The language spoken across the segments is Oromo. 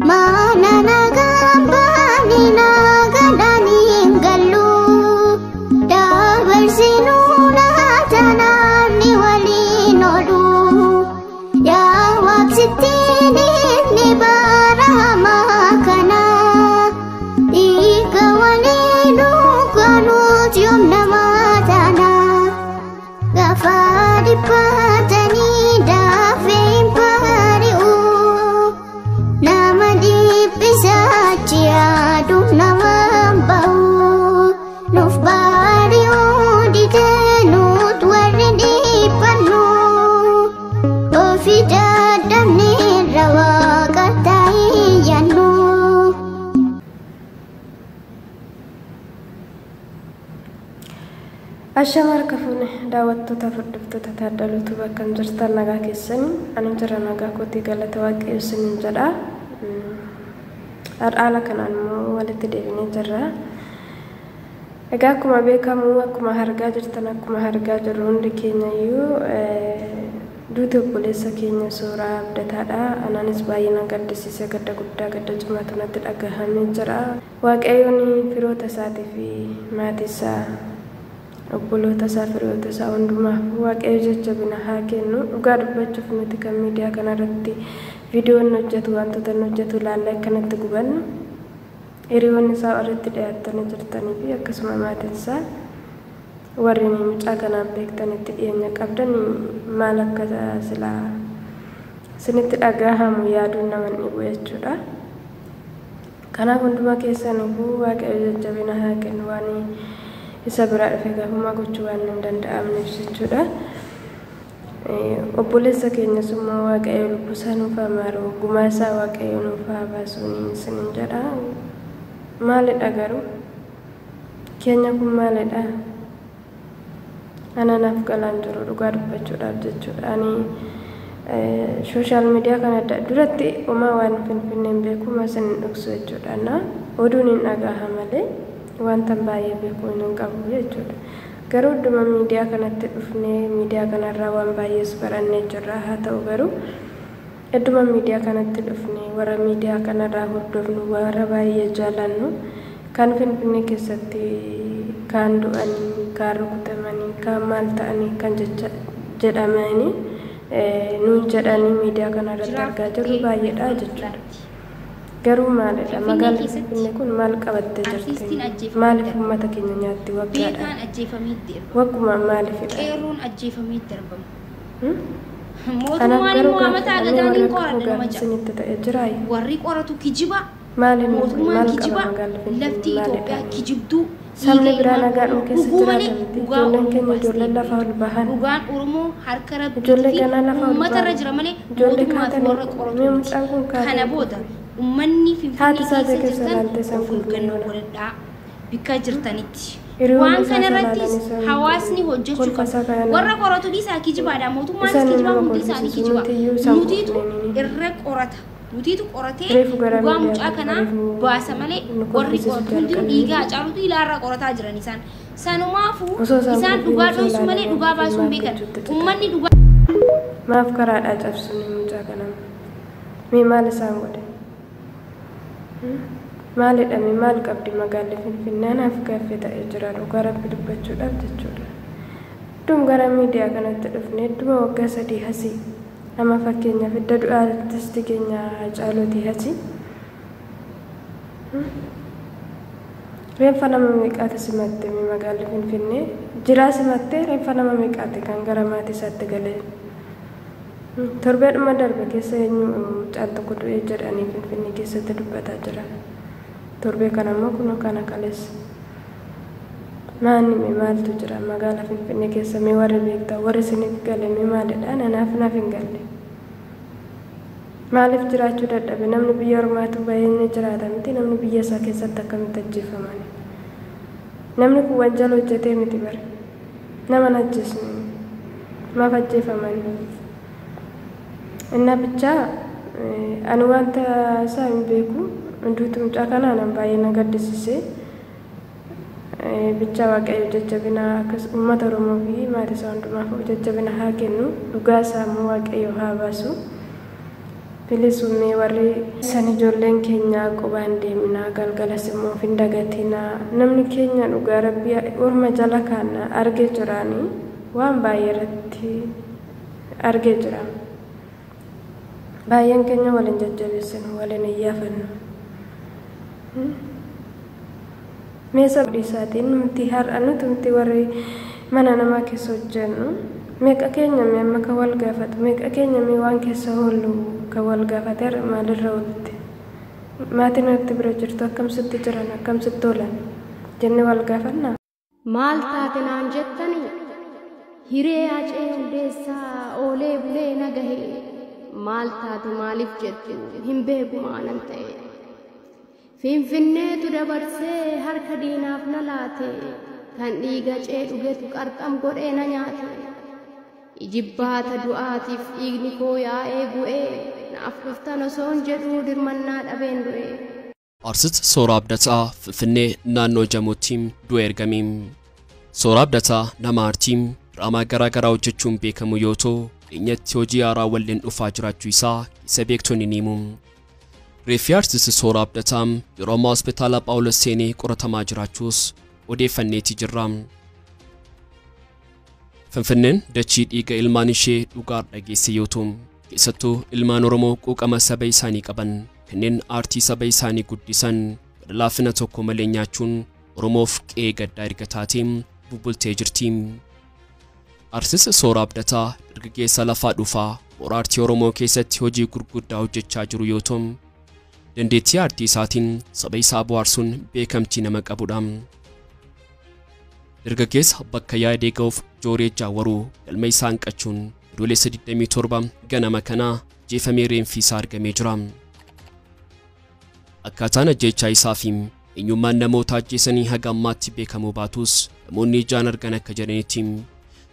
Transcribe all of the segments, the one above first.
Mana nagambani nagadani galu dabarsinu natanani walinodu ya waqsitini ni barama kana ika walinu kanu jum namatana gafari patani dafin pariu namadi pisachi adu namambau nuf bariu ditenu twardi panu ofida damni rawakatai yanu Ashamar kafune daawwattu tafurdiftu tatadalutu bakkan jirtan nagaa keessanii ani jira nagaa kooti galata waaqayyoon jedha ar'aala kanaan immoo walitti deebinee jirra egaa akkuma beekamu akkuma hargaa jirtan akkuma hargaa jirru hundi keenya iyyuu duuti obboleessa keenya suuraa abdataadha anaanis baay'ee na gaddisiise gadda guddaa gadda cimaatu natti dhagahamee jira waaqayyoon firoota isaatii fi maatii isaa obboloota isaa firoota isaa hundumaaf waaqayyo jajjabina haa kennu dhugaa dubbachuuf nuti kan miidiyaa kanarratti viidiyoon hojjetu wantoota hojjetu ilaallee akkanatti gubannu hiriyoonni isaa irratti dhiyaatanii jirtanii fi akkasuma maatiin isaa warri mucaa kanaan beektanitti dhiyeenya qabdan maal akka silaa isinitti dhagahamu yaaduun nama dhibu jechuudha kanaaf hundumaa keessaniifuu waaqayyo jajjabina haa kennu waan isa biraa dhufee gaafuma gochuu waan hin danda'amneef jechuudha obboleessa keenyas immoo waaqayyo lubbusaa nuuf amaaru gumaa isaa waaqayyo nuuf haa baasuun isiniin jedha maalidha garuu keenya kun maalidha ananaaf galaan jiru dhugaa dubbachuudhaaf jechuudha ani sooshaal miidiyaa kana duratti uumaa waan finfinneen beekuma isin dhugsu jechuudha na oduun hin dhagaha malee wanta baay'ee beekuu hin qabu jechuudha garuu dhuma miidiyaa kanatti dhufnee miidiyaa kanarraa waan baay'ees barannee jirra haa ta'u garuu dhuma miidiyaa kanatti dhufnee warra miidiyaa kanarraa hordofnu warra baay'ee jaalannu kan finfinnee keessatti kaan du'anii kaan rukutamanii kaan maal ta'anii kan jedhamanii nuyi jedhanii miidiyaa kanarratti argaa jirru baay'eedha jechuudha garuu maalidha magaalli finfinnee kun maal qabattee jirti maaliif uummata keenya nyaatti waggaadha wagguma maaliifidha qeerroon ajjeefamee darbamu mootummaan immoo amata agadaaniin qoradha isinitti ta'ee jiraay warri qoratu kijiba mootummaan kijiba lafti Itoophiyaa kijibduu sabni biraa nagaan keessa jiraatan ijoolleen keenya ijoolleen lafa ol bahan dhugaan Oromoo harka rabbi ijoollee ganaa lafa ol uummata irra jira malee ijoollee mootummaaf warra qoratu kana booda ummanni finfinnee keessa jirtan fulkannoo godhadhaa bikka jirtanitti waan kana irrattis hawaasni hojjechuu qaba warra qoratu dhiisaa kijibaadha mootummaan kijibaa hundi isaanii kijiba nutiitu irra qorata nutiitu qoratee dhugaa mucaa kanaa baasa malee warri qoratu hundinuu dhiigaa caalutu ilaarraa qorataa jiran isaan sanumaafuu isaan dhugaa dho'isu malee dhugaa baasuun beekan ummanni dhugaa maaf karaadhaa cabsuun mucaa kanaa mee maal isaan godhe maalidha mee maal qabdi magaalli finfinnee naaf gaaffii ta'ee jira dhugaa rabbi dubbachuudhaaf jechuudha dhum gara miidiyaa kanatti dhufne dhuma waggaa 3 hasii nama fakkeenyaaf idda du'aa artisti keenya Hacaaluu Hasii reeffa nama meeqaati simatte magaalli finfinnee jiraa simatte reeffa nama meeqaati kan gara maatii isaatti galee torbeedhuma darbe keessa eenyu mucaan tokko du'ee jedhanii finfinnee keessatti dubbataa jiran torbee kana immoo kunoo kana kaleessa naanni maaltu jira magaalaa finfinnee keessa mee warri beektaa warri isiniif gale mee maalidha naaf hin galle maaliif jiraachuu dadhabe namni biyya ormaatu baay'ee jiraata miti namni biyya isaa keessatti akkamitti ajjeefamani namni kun wanjala hojjetee miti bare nama najjeesne maaf ajjeefamani inna bichaa ani wanta isaa hin beeku duuti mucaa kanaan baay'ee na gaddisiise bichaa waaqayyo jajjabina akkas uummata Oromoo fi maatii isaa hundumaaf jajjabina haa kennu dhugaa isaa immoo waaqayyo haa baasu bilisumni warri san ijoolleen keenya qubaan deemnaa galgala simmoo findagatinaa namni keenya dhugaa rabbii orma jala kaana argee jiraanii waan baay'ee irratti argee jira baay'een keenya waliin jajjabeessinu waliin iyyafannu meesa dhiisaatiin nuti har'a nuti warri mana namaa keessa hojjennu meeqa keenya mee amma ka wal gaafatu meeqa keenya mee waan keessa hoollu ka wal gaafateer maalirra oolti maatiin nuti bira jirtu akkamsitti jiran akkamsitti oolan jenne wal gaafannaa maal taate naan jettanii hiree acee hundeessaa oolee bulee nagahe maal taate maaliif jettu hin beeku maalan ta'e finfinneetu dabarsee harka diinaaf na laate kan dhiiga cee dhugetu qarxam godhee na nyaate ijibbaata du'aatiif dhiigni koo yaa'ee bu'ee naaf dhuftan osoon jedhuu dirmannaa dhabeen du'ee. Artist Sooraa Abdataa Finfinnee naannoo Jamuutiin du'e ergamiim. Sooraa Abdataa nama aartii diraamaa garaa garaa hojjechuun beekamu yoo ta'u dhiyeenyatti hojii haaraa waliin dhufaa jiraachuu isaa isa beektonni ni himu. Reeffi artist Sooraa Abdataa yeroo ammaa hospitaala Phaawulos seenee qoratamaa jiraachuus odeeffanneeti jirra. Finfinneen dachii dhiiga ilmaan ishee dhugaa dhageesse yoo ta'u keessattuu ilmaan Oromoo quuqama saba isaanii qaban kanneen aartii saba isaanii guddisan laafina tokko malee nyaachuun Oromoof qe'ee gaddaa erga taateen bubbultee jirti. Artist Sooraa Abdataa dargaggeessa lafaa dhufaa aartii Oromoo keessatti hojii gurguddaa hojjechaa jiru yoo ta'u dandeettii aartii isaatiin saba isaa bohaarsuun beekamtii nama qabudha. Dargaggeessa bakka yaadee ga'uuf jooree jaawaruu galma isaa hanqachuun adoolessa 27 ganama kanaa jeefamee reenfi isaa argamee jira. Akkaataan ajjechaa isaa fi eenyummaan namoota ajjeesanii haga ammaatti beekamuu baatus namoonni ijaan argan akka jedhanitti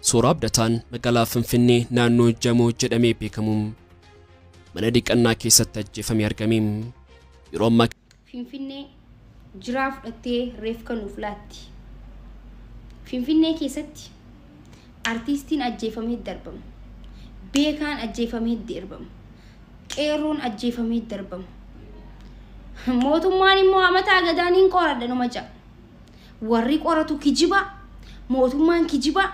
Sooraa Abdataan magaalaa Finfinnee naannoo Jamoo jedhamee beekamu mana dhiqannaa keessatti ajjeefamee argame. Yeroo ammaa Finfinnee jiraa fudhattee reef kanuuf laatti. Finfinnee keessatti artistiin ajjeefamee darbamu. Beekaan ajjeefamee darbamu. Qeerroon ajjeefamee darbamu. Mootummaan immoo amataa gadaaniin qoradha nama ja'a. Warri qoratu kijiba. Mootummaan kijiba.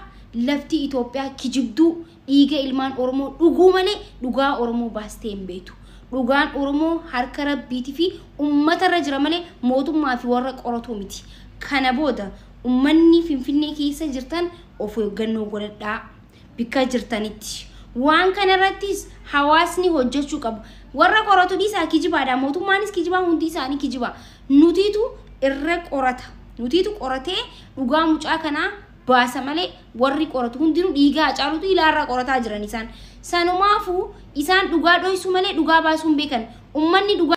Lafti Itoophiyaa kijibduu dhiiga ilmaan Oromoo dhuguu malee dhugaa Oromoo baastee hin beektu. Dhugaan Oromoo harka Rabbiitii fi uummata irra jira malee mootummaa fi warra qoratu miti. Kana booda ummanni Finfinnee keessa jirtan of eeggannoo godhadhaa bikka jirtanitti. Waan kana irrattis hawaasni hojjechuu qabu. Warra qoratu dhiisaa kijibaadha. Mootummaanis kijibaa hundi isaanii kijibaa. Nutiitu irra qorata. Nutiitu qoratee dhugaa mucaa kanaa baasa malee warri qoratu hundinuu dhiigaa caalutu ilaarraa qorataa jiran isaan. Sanumaafuu isaan dhugaa dhoysuu malee dhugaa baasuun beekan. Ummanni dhugaa